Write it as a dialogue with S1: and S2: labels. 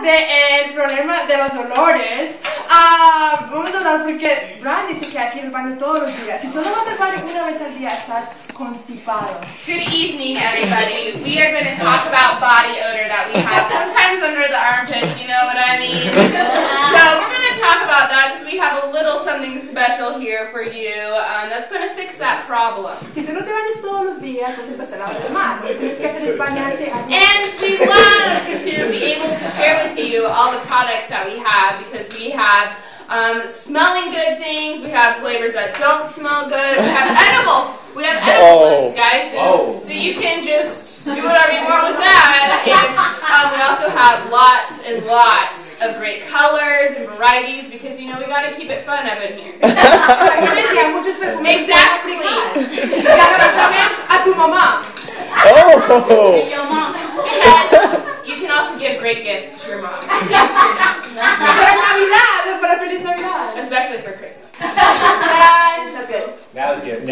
S1: del problema de los olores, vamos a hablar porque Brian dice que hay que ir al baño todos los días. Si solo vas al baño una vez al día, estás constipado.
S2: Good evening, everybody. We are going to talk about body odor that we have sometimes under the armpits, you know what I mean? So we're going to talk about that because we have a little something special here for you that's going to fix that problem.
S1: Si tú no te bañas todos los días, vas a empezar a oler mal. Tienes que hacer bañarte.
S2: And we love to be able to share with you all the products that we have because we have smelling good things, we have flavors that don't smell good, we have edible ones, guys, so you can just do whatever you want with that. And we also have lots and lots of great colors and varieties because, you know, we got to keep it fun up in here. Exactly.
S1: A tu mamá.
S3: Oh!
S2: And you can also give great gifts to your mom.
S1: Para Navidad, para Feliz Navidad.
S2: Especially for Christmas.
S1: And that's it.
S4: That was good.